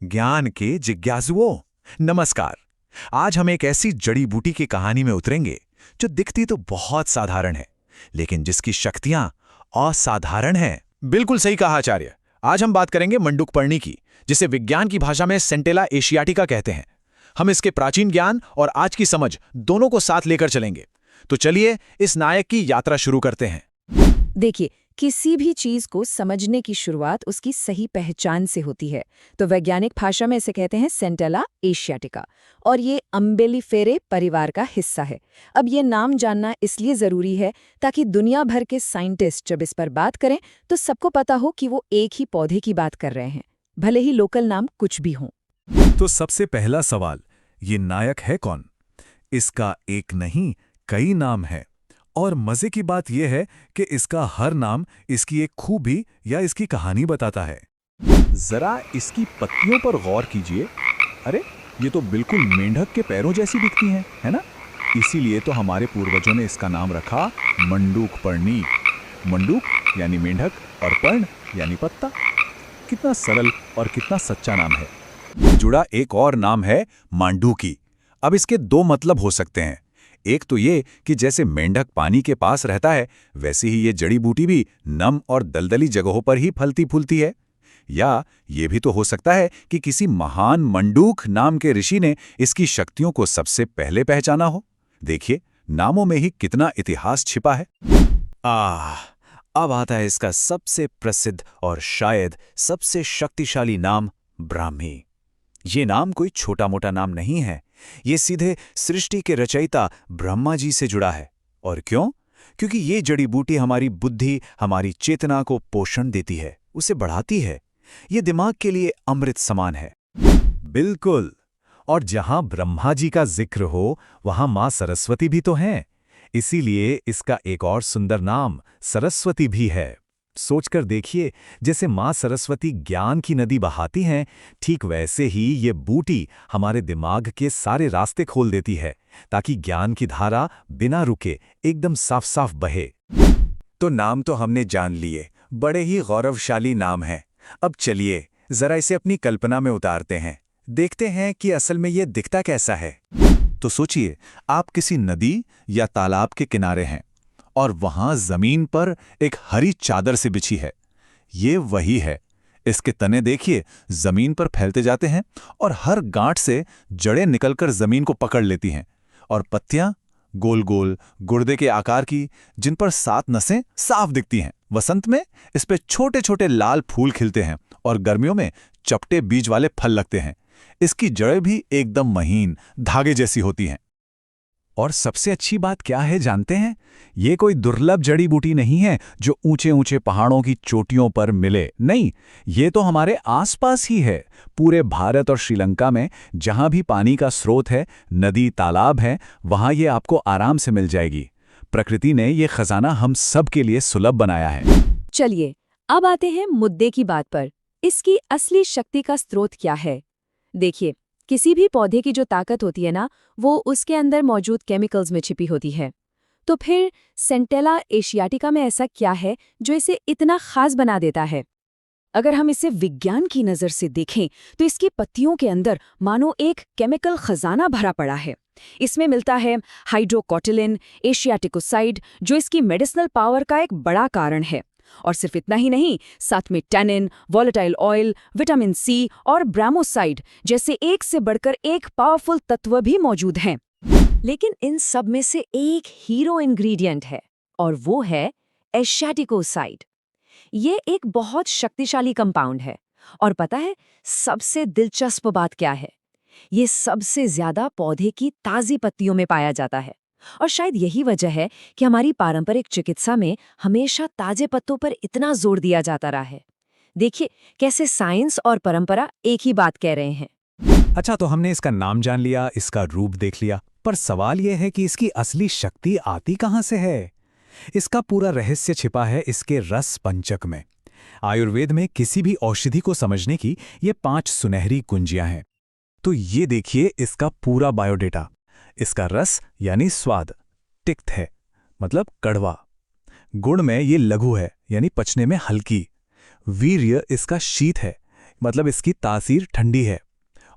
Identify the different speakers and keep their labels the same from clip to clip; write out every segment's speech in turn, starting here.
Speaker 1: ज्ञान के जिज्ञासुओं, नमस्कार। आज हम एक ऐसी जड़ी बूटी की कहानी में उतरेंगे जो दिखती तो बहुत साधारण है, लेकिन जिसकी शक्तियां असाधारण हैं। बिल्कुल सही कहा आचार्य। आज हम बात करेंगे मंडूकपर्णी की, जिसे विज्ञान की भाषा में सेंटेला एशियाटिका कहते हैं। हम इसके प्राचीन ज्ञान और आज की समझ दोनों को साथ लेकर चलेंगे। तो चलिए इस नायक की यात्रा शुरू करते हैं।
Speaker 2: देखिए, किसी भी चीज को समझने की शुरुआत उसकी सही पहचान से होती है। तो वैज्ञानिक भाषा में इसे कहते हैं सेंटेला एशियाटिका, और ये अम्बेलिफेरे परिवार का हिस्सा है। अब ये नाम जानना इसलिए जरूरी है ताकि दुनिया भर के साइंटिस्ट जब इस पर बात करें तो सबको पता हो कि वो एक ही पौधे की बात कर रहे हैं, भले ही लोकल नाम कुछ भी हों।
Speaker 1: तो सबसे पहला सवाल, ये नायक है कौन? इसका एक नहीं कई नाम है, और मजे की बात यह है कि इसका हर नाम इसकी एक खूबी या इसकी कहानी बताता है। जरा इसकी पत्तियों पर गौर कीजिए। अरे ये तो बिल्कुल मेंढक के पैरों जैसी दिखती हैं, है ना? इसीलिए तो हमारे पूर्वजों ने इसका नाम रखा मंडूकपर्णी। मंडूक यानी मेंढक और पर्ण यानी पत्ता। कितना सरल और कितना सच्चा नाम है। जुड़ा एक और नाम है मांडूकी। अब इसके दो मतलब हो सकते हैं। एक तो ये कि जैसे मेंढक पानी के पास रहता है, वैसे ही ये जड़ी बूटी भी नम और दलदली जगहों पर ही फलती फूलती है। या ये भी तो हो सकता है कि किसी महान मंडूक नाम के ऋषि ने इसकी शक्तियों को सबसे पहले पहचाना हो। देखिए, नामों में ही कितना इतिहास छिपा है। अब आता है इसका सबसे प्रसिद्ध और शायद सबसे शक्तिशाली नाम, ब्राह्मी। ये नाम कोई छोटा मोटा नाम नहीं है। ये सीधे सृष्टि के रचयिता ब्रह्मा जी से जुड़ा है। और क्यों? क्योंकि ये जड़ी बूटी हमारी बुद्धि, हमारी चेतना को पोषण देती है, उसे बढ़ाती है। ये दिमाग के लिए अमृत समान है। बिल्कुल। और जहां ब्रह्मा जी का जिक्र हो, वहां मां सरस्वती भी तो हैं। इसीलिए इसका एक और सुंदर नाम सरस्वती भी है। सोचकर देखिए, जैसे मां सरस्वती ज्ञान की नदी बहाती हैं, ठीक वैसे ही ये बूटी हमारे दिमाग के सारे रास्ते खोल देती है, ताकि ज्ञान की धारा बिना रुके एकदम साफ साफ बहे। तो नाम तो हमने जान लिए, बड़े ही गौरवशाली नाम हैं। अब चलिए जरा इसे अपनी कल्पना में उतारते हैं, देखते हैं कि असल में ये दिखता कैसा है। तो सोचिए, आप किसी नदी या तालाब के किनारे हैं और वहां जमीन पर एक हरी चादर से बिछी है। ये वही है। इसके तने देखिए, जमीन पर फैलते जाते हैं और हर गांठ से जड़ें निकलकर जमीन को पकड़ लेती हैं। और पत्तियां गोल गोल गुर्दे के आकार की, जिन पर 7 नसें साफ दिखती हैं। वसंत में इस पे छोटे छोटे लाल फूल खिलते हैं और गर्मियों में चपटे बीज वाले फल लगते हैं। इसकी जड़ें भी एकदम महीन धागे जैसी होती हैं। और सबसे अच्छी बात क्या है जानते हैं? ये कोई दुर्लभ जड़ी बूटी नहीं है जो ऊंचे ऊंचे पहाड़ों की चोटियों पर मिले। नहीं, ये तो हमारे आसपास ही है। पूरे भारत और श्रीलंका में जहां भी पानी का स्रोत है, नदी तालाब है, वहां ये आपको आराम से मिल जाएगी। प्रकृति ने ये खजाना हम सब के लिए सुलभ बनाया है।
Speaker 2: चलिए, अब आते हैं मुद्दे की बात पर। इसकी असली शक्ति का स्रोत क्या है? देखिए, किसी भी पौधे की जो ताकत होती है ना, वो उसके अंदर मौजूद केमिकल्स में छिपी होती है। तो फिर सेंटेला एशियाटिका में ऐसा क्या है जो इसे इतना खास बना देता है? अगर हम इसे विज्ञान की नज़र से देखें तो इसकी पत्तियों के अंदर मानो एक केमिकल खजाना भरा पड़ा है। इसमें मिलता है हाइड्रोकोटिलिन, एशियाटिकोसाइड, जो इसकी मेडिसिनल पावर का एक बड़ा कारण है। और सिर्फ इतना ही नहीं, साथ में tannin, volatile oil, vitamin C और ब्रामोसाइड जैसे एक से बढ़कर एक पावरफुल तत्व भी मौजूद हैं। लेकिन इन सब में से एक हीरो इंग्रेडिएंट है, और वो है एशियाटिकोसाइड। ये एक बहुत शक्तिशाली कंपाउंड है। और पता है सबसे दिलचस्प बात क्या है? ये सबसे ज्यादा पौधे की ताजी पत्तियों में पाया जाता है। और शायद यही वजह है कि हमारी पारंपरिक चिकित्सा में हमेशा ताजे पत्तों पर इतना जोर दिया जाता रहा है। देखिए कैसे साइंस और परंपरा एक ही बात कह रहे हैं।
Speaker 1: अच्छा, तो हमने इसका नाम जान लिया, इसका रूप देख लिया, पर सवाल यह है कि इसकी असली शक्ति आती कहां से है? इसका पूरा रहस्य छिपा है इसके रस पंचक में। आयुर्वेद में किसी भी औषधि को समझने की ये 5 सुनहरी कुंजियां हैं। तो ये देखिए इसका पूरा बायोडेटा। इसका रस यानी स्वाद तिक्त है, मतलब कड़वा। गुण में ये लघु है, यानी पचने में हल्की। वीर्य इसका शीत है, मतलब इसकी तासीर ठंडी है।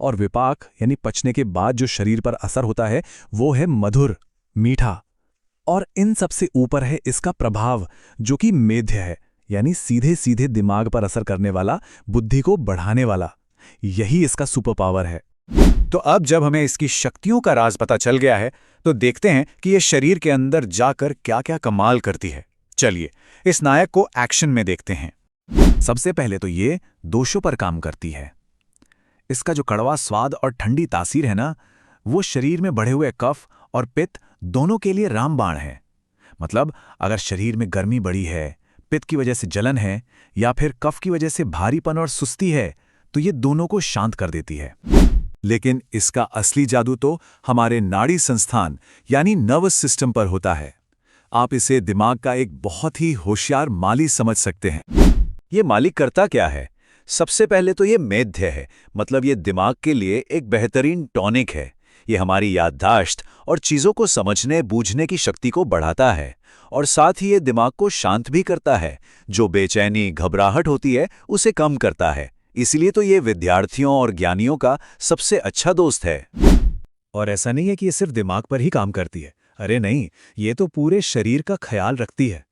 Speaker 1: और विपाक यानी पचने के बाद जो शरीर पर असर होता है वो है मधुर, मीठा। और इन सबसे ऊपर है इसका प्रभाव, जो कि मेध्य है, यानी सीधे सीधे दिमाग पर असर करने वाला, बुद्धि को बढ़ाने वाला। यही इसका सुपर पावर है। तो अब जब हमें इसकी शक्तियों का राज पता चल गया है, तो देखते हैं कि ये शरीर के अंदर जाकर क्या क्या कमाल करती है। चलिए इस नायक को एक्शन में देखते हैं। सबसे पहले तो ये दोषों पर काम करती है। इसका जो कड़वा स्वाद और ठंडी तासीर है ना, वो शरीर में बढ़े हुए कफ और पित्त दोनों के लिए रामबाण है। मतलब अगर शरीर में गर्मी बढ़ी है, पित्त की वजह से जलन है, या फिर कफ की वजह से भारीपन और सुस्ती है, तो ये दोनों को शांत कर देती है। लेकिन इसका असली जादू तो हमारे नाड़ी संस्थान यानी नर्वस सिस्टम पर होता है। आप इसे दिमाग का एक बहुत ही होशियार माली समझ सकते हैं। ये मालिक करता क्या है? सबसे पहले तो ये मेध्य है, मतलब ये दिमाग के लिए एक बेहतरीन टॉनिक है। ये हमारी याददाश्त और चीज़ों को समझने बूझने की शक्ति को बढ़ाता है, और साथ ही ये दिमाग को शांत भी करता है। जो बेचैनी घबराहट होती है उसे कम करता है। इसलिए तो ये विद्यार्थियों और ज्ञानियों का सबसे अच्छा दोस्त है। और ऐसा नहीं है कि ये सिर्फ दिमाग पर ही काम करती है। अरे नहीं, ये तो पूरे शरीर का ख्याल रखती है।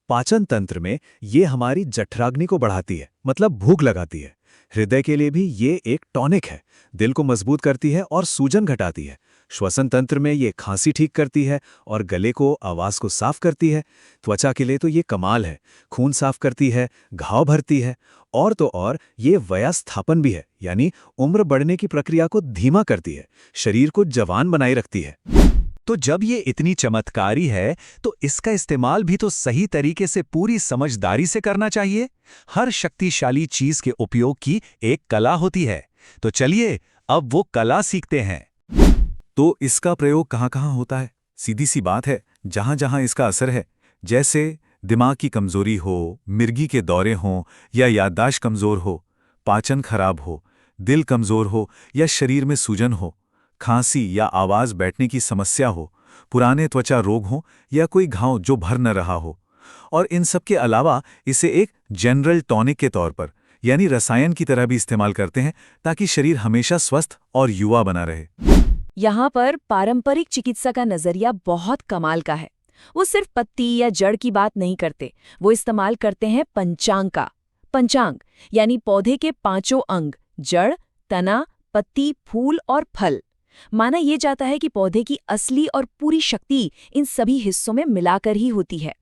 Speaker 1: पाचन तंत्र में ये हमारी जठराग्नि को बढ़ाती है, मतलब भूख लगाती है। हृदय के लिए भी ये एक टॉनिक है, दिल को मजबूत करती है और सूजन घटाती है। श्वसन तंत्र में ये खांसी ठीक करती है और गले को, आवाज को साफ करती है। त्वचा के लिए तो ये कमाल है, खून साफ करती है, घाव भरती है। और तो और ये वयास्थापन भी है, यानी उम्र बढ़ने की प्रक्रिया को धीमा करती है, शरीर को जवान बनाए रखती है। तो जब ये इतनी चमत्कारी है, तो इसका इस्तेमाल भी तो सही तरीके से पूरी समझदारी से करना चाहिए। हर शक्तिशाली चीज के उपयोग की एक कला होती है। तो चलिए अब वो कला सीखते हैं। तो इसका प्रयोग कहाँ-कहाँ होता है? सीधी सी बात है, जहाँ-जहाँ इसका असर है। जैसे दिमाग की कमजोरी हो, मिर्गी के दौरे हों, या याददाश्त कमजोर हो, पाचन खराब हो, दिल कमजोर हो, या शरीर में सूजन हो, खांसी या आवाज बैठने की समस्या हो, पुराने त्वचा रोग हो, या कोई घाव जो भर न रहा हो। और इन सब के अलावा इसे एक जनरल टॉनिक के तौर पर, यानी रसायन की तरह भी इस्तेमाल करते हैं, ताकि शरीर हमेशा स्वस्थ और युवा बना रहे।
Speaker 2: यहाँ पर पारंपरिक चिकित्सा का नजरिया बहुत कमाल का है। वो सिर्फ पत्ती या जड़ की बात नहीं करते, वो इस्तेमाल करते हैं पंचांग का। पंचांग यानी पौधे के पांचों अंग, जड़, तना, पत्ती, फूल और फल। माना ये जाता है कि पौधे की असली और पूरी शक्ति इन सभी हिस्सों में मिलाकर ही होती है।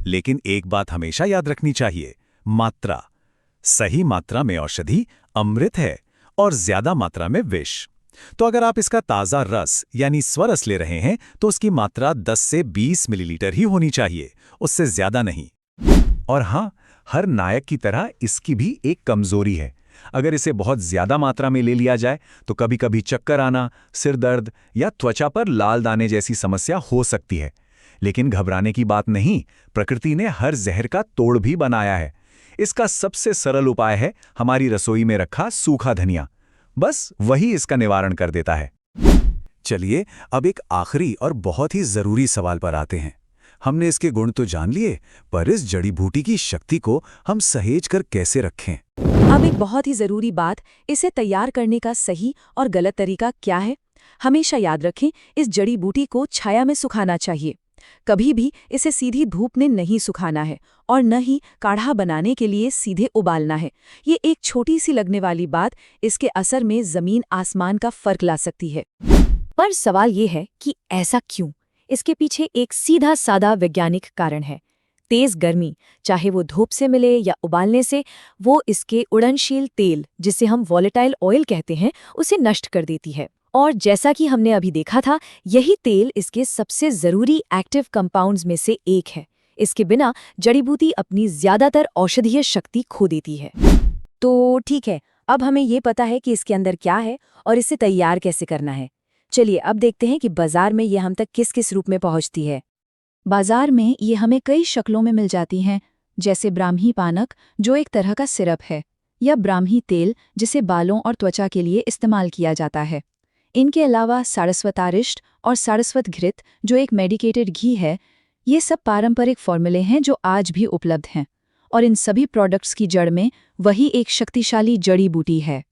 Speaker 1: लेकिन एक बात हमेशा याद रखनी चाहिए, मात्रा। सही मात्रा में औषधि अमृत है और ज्यादा मात्रा में विष। तो अगर आप इसका ताजा रस यानी स्वरस ले रहे हैं, तो उसकी मात्रा 10 से 20 मिलीलीटर ही होनी चाहिए, उससे ज्यादा नहीं। और हाँ, हर नायक की तरह इसकी भी एक कमजोरी है। अगर इसे बहुत ज्यादा मात्रा में ले लिया जाए तो कभी कभी चक्कर आना, सिर दर्द या त्वचा पर लाल दाने जैसी समस्या हो सकती है। लेकिन घबराने की बात नहीं, प्रकृति ने हर जहर का तोड़ भी बनाया है। इसका सबसे सरल उपाय है हमारी रसोई में रखा सूखा धनिया। बस वही इसका निवारण कर देता है। चलिए अब एक आखिरी और बहुत ही जरूरी सवाल पर आते हैं। हमने इसके गुण तो जान लिए, पर इस जड़ी बूटी की शक्ति को हम सहेज कर कैसे रखें?
Speaker 2: अब एक बहुत ही जरूरी बात, इसे तैयार करने का सही और गलत तरीका क्या है? हमेशा याद रखें, इस जड़ी बूटी को छाया में सुखाना चाहिए। कभी भी इसे सीधी धूप में नहीं सुखाना है, और न ही काढ़ा बनाने के लिए सीधे उबालना है। ये एक छोटी सी लगने वाली बात इसके असर में जमीन आसमान का फर्क ला सकती है। पर सवाल ये है कि ऐसा क्यों? इसके पीछे एक सीधा साधा वैज्ञानिक कारण है। तेज गर्मी, चाहे वो धूप से मिले या उबालने से, वो इसके उड़नशील तेल, जिसे हम वॉलेटाइल ऑयल कहते हैं, उसे नष्ट कर देती है। और जैसा कि हमने अभी देखा था, यही तेल इसके सबसे जरूरी एक्टिव कंपाउंड्स में से एक है। इसके बिना जड़ी बूटी अपनी ज्यादातर औषधीय शक्ति खो देती है। तो ठीक है, अब हमें ये पता है कि इसके अंदर क्या है और इसे तैयार कैसे करना है। चलिए अब देखते हैं कि बाजार में ये हम तक किस किस रूप में पहुंचती है। बाजार में ये हमें कई शक्लों में मिल जाती हैं, जैसे ब्राह्मी पानक, जो एक तरह का सिरप है, या ब्राह्मी तेल, जिसे बालों और त्वचा के लिए इस्तेमाल किया जाता है। इनके अलावा सारस्वतारिष्ट और सारस्वत घृत, जो एक मेडिकेटेड घी है। ये सब पारंपरिक फॉर्मूले हैं जो आज भी उपलब्ध हैं। और इन सभी प्रोडक्ट्स की जड़ में वही एक शक्तिशाली जड़ी बूटी है।